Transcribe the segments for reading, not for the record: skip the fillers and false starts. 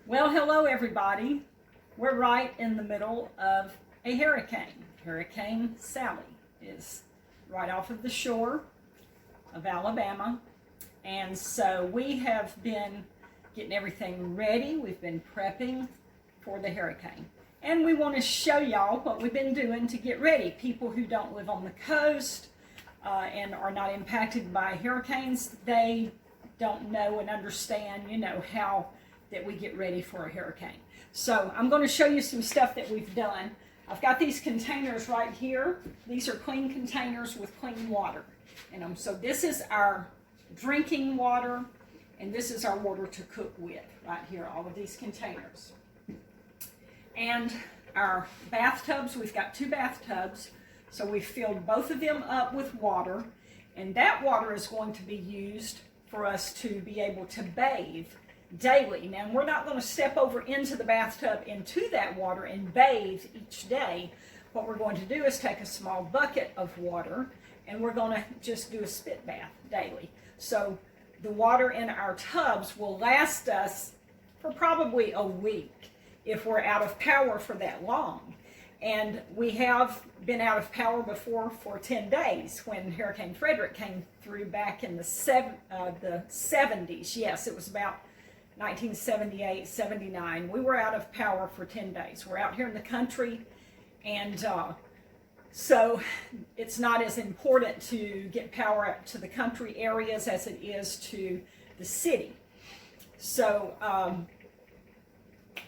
Well, hello everybody. We're right in the middle of a hurricane. Hurricane Sally is right off of the shore of Alabama. And so we have been getting everything ready. We've been prepping for the hurricane. And we want to show y'all what we've been doing to get ready. People who don't live on the coast and are not impacted by hurricanes, they don't know and understand, how that we get ready for a hurricane. So I'm going to show you some stuff that we've done. I've got these containers right here. These are clean containers with clean water in them. So this is our drinking water, and this is our water to cook with right here, all of these containers. And our bathtubs, we've got 2 bathtubs. So we filled both of them up with water, and that water is going to be used for us to be able to bathe daily. Now, we're not going to step over into the bathtub into that water and bathe each day. What we're going to do is take a small bucket of water, and we're going to just do a spit bath daily. So the water in our tubs will last us for probably a week if we're out of power for that long. And we have been out of power before for 10 days when Hurricane Frederick came through back in the 70s. Yes, it was about 1978, 79. We were out of power for 10 days. We're out here in the country, and so it's not as important to get power up to the country areas as it is to the city. So,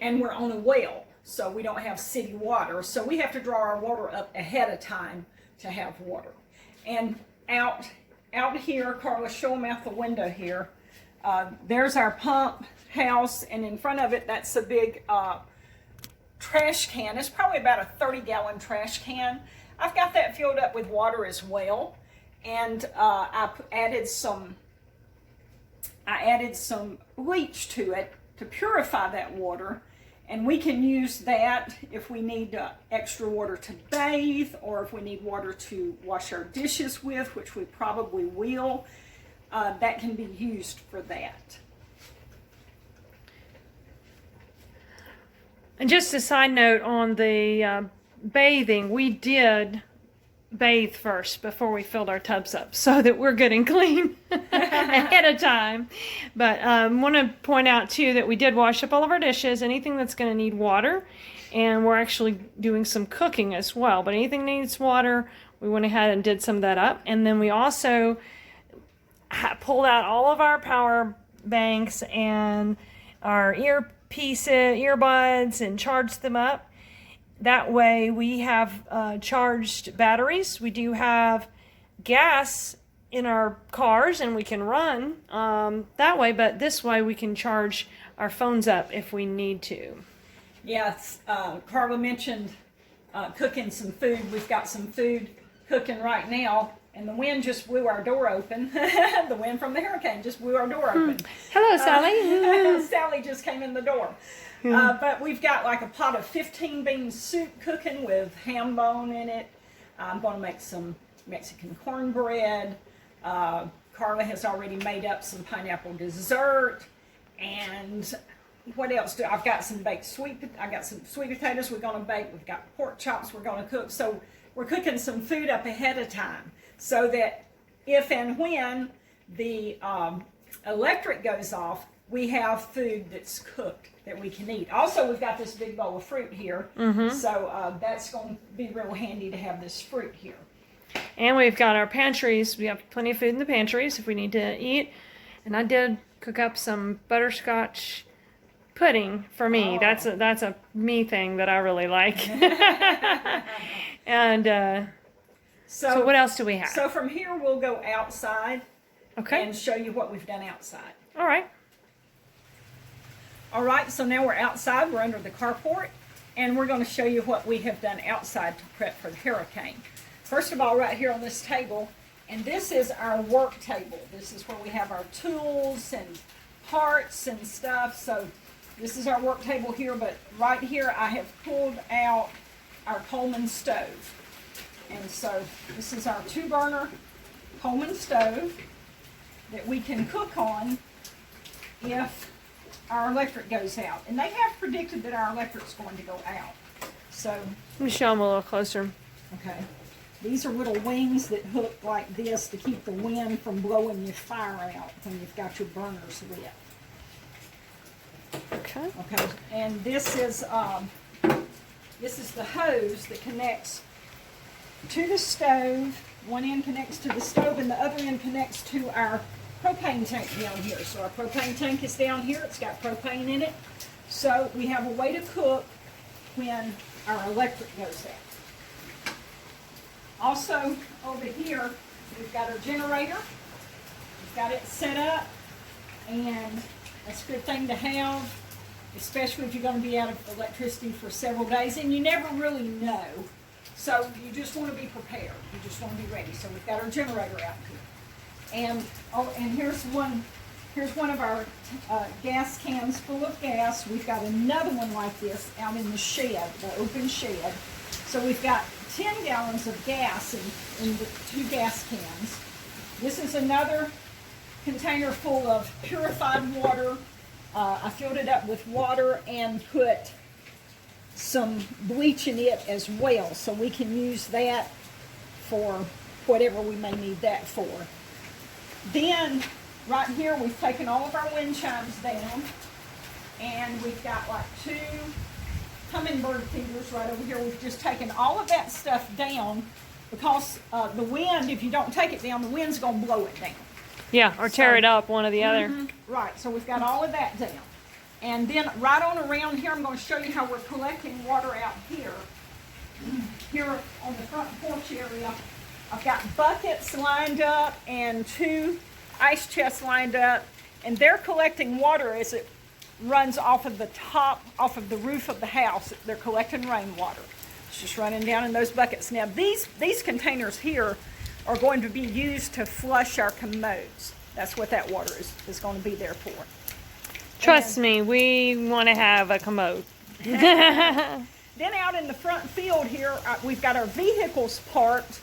and we're on a well, so we don't have city water. So we have to draw our water up ahead of time to have water. And out here, Carla, show them out the window here. There's our pump house, and in front of it, that's a big trash can. It's probably about a 30-gallon trash can. I've got that filled up with water as well, and I added some bleach to it to purify that water, and we can use that if we need extra water to bathe, or if we need water to wash our dishes with, which we probably will. That can be used for that. And just a side note on the bathing, we did bathe first before we filled our tubs up so that we're good and clean ahead of time. But I want to point out too that we did wash up all of our dishes, anything that's going to need water, and we're actually doing some cooking as well. But anything that needs water, we went ahead and did some of that up. And then we also pulled out all of our power banks and our earbuds and charged them up. That way we have charged batteries. We do have gas in our cars and we can run that way, but this way we can charge our phones up if we need to. Yes, Carla mentioned cooking some food. We've got some food cooking right now. And the wind just blew our door open. The wind from the hurricane just blew our door open. Hello, Sally. Sally just came in the door. But we've got like a pot of 15-bean soup cooking with ham bone in it. I'm going to make some Mexican cornbread. Carla has already made up some pineapple dessert. And what else I've got some I got some sweet potatoes we're going to bake. We've got pork chops we're going to cook. So we're cooking some food up ahead of time, so that if and when the electric goes off, we have food that's cooked that we can eat. Also, we've got this big bowl of fruit here, so that's going to be real handy to have this fruit here. And we've got our pantries. We have plenty of food in the pantries if we need to eat. And I did cook up some butterscotch pudding for me. Oh. That's a me thing that I really like. And so what else do we have? So from here we'll go outside, okay, and show you what we've done outside. All right. All right, so now we're outside. We're under the carport, and we're going to show you what we have done outside to prep for the hurricane. First of all, right here on this table, and this is our work table. This is where we have our tools and parts and stuff. So this is our work table here, but right here I have pulled out our Coleman stove. And so this is our 2-burner Coleman stove that we can cook on if our electric goes out. And they have predicted that our electric's going to go out. So, Let me show them a little closer. okay. These are little wings that hook like this to keep the wind from blowing your fire out when you've got your burners lit. Okay. Okay, and this is the hose that connects to the stove. One end connects to the stove and the other end connects to our propane tank down here. So our propane tank is down here. It's got propane in it. So we have a way to cook when our electric goes out. Also, over here, we've got our generator. We've got it set up, and that's a good thing to have, especially if you're going to be out of electricity for several days, and you never really know. So you just want to be prepared. You just want to be ready. So we've got our generator out here, and here's one of our gas cans full of gas. We've got another one like this out in the shed, the open shed. So we've got 10 gallons of gas in the 2 gas cans. This is another container full of purified water. I filled it up with water and put some bleach in it as well, so we can use that for whatever we may need that for. Then, right here, we've taken all of our wind chimes down, and we've got like 2 hummingbird feeders right over here. We've just taken all of that stuff down because the wind, if you don't take it down, the wind's going to blow it down. Yeah, or tear So- it up, one or the other. Right, so we've got all of that down. And then right on around here, I'm going to show you how we're collecting water out here. Here on the front porch area, I've got buckets lined up and 2 ice chests lined up, and they're collecting water as it runs off of the top, off of the roof of the house. They're collecting rainwater. It's just running down in those buckets. Now these containers here are going to be used to flush our commodes. That's what that water is going to be there for. Trust me, we want to have a commode. Then out in the front field here, we've got our vehicles parked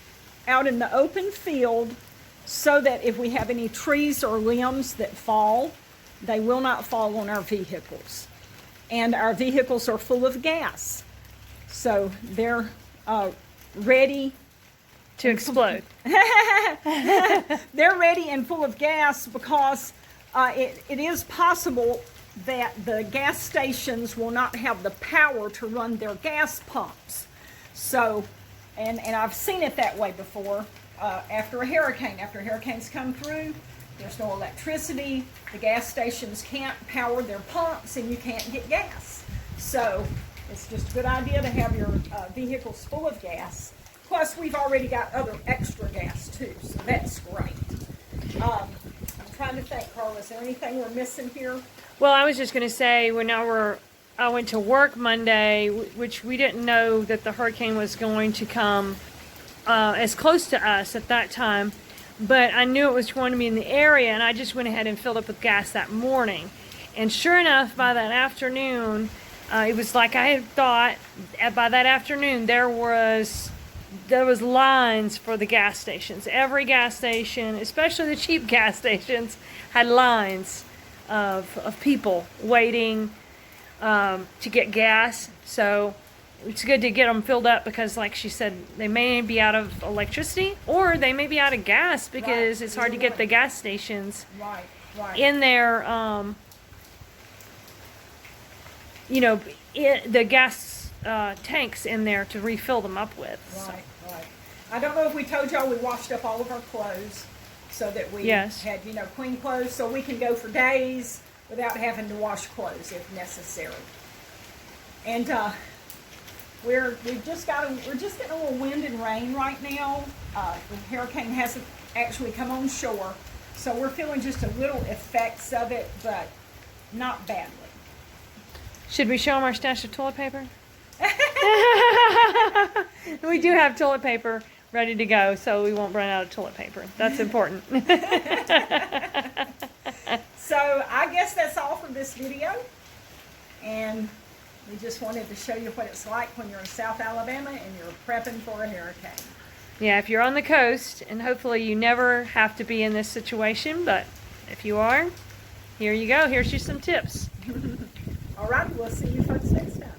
out in the open field so that if we have any trees or limbs that fall, they will not fall on our vehicles. And our vehicles are full of gas. So they're ready. To explode. They're ready and full of gas because it is possible that the gas stations will not have the power to run their gas pumps. So, and I've seen it that way before. After a hurricane, after hurricanes come through, there's no electricity, the gas stations can't power their pumps, and you can't get gas. So it's just a good idea to have your vehicles full of gas. Plus, we've already got other extra gas too, so that's great. I'm trying to think, Carla, is there anything we're missing here? Well, I was just going to say, I went to work Monday, which we didn't know that the hurricane was going to come as close to us at that time, but I knew it was going to be in the area, and I just went ahead and filled up with gas that morning. And sure enough, by that afternoon, it was like I had thought. By that afternoon, there was lines for the gas stations. Every gas station, especially the cheap gas stations, had lines of people waiting to get gas. So it's good to get them filled up because, like she said, they may be out of electricity or they may be out of gas because it's hard to get the gas stations Right. in their, the gas tanks in there to refill them up with. So. Right. I don't know if we told y'all we washed up all of our clothes so that we Yes. had, clean clothes so we can go for days without having to wash clothes if necessary. And we're just getting a little wind and rain right now. The hurricane hasn't actually come on shore, so we're feeling just a little effects of it, but not badly. Should we show them our stash of toilet paper? We do have toilet paper ready to go, so we won't run out of toilet paper. That's important. So I guess that's all for this video, and we just wanted to show you what it's like when you're in South Alabama and you're prepping for a hurricane. Yeah, if you're on the coast, and hopefully you never have to be in this situation, but if you are, Here you go. Here's you some tips. All right, we'll see you folks next time.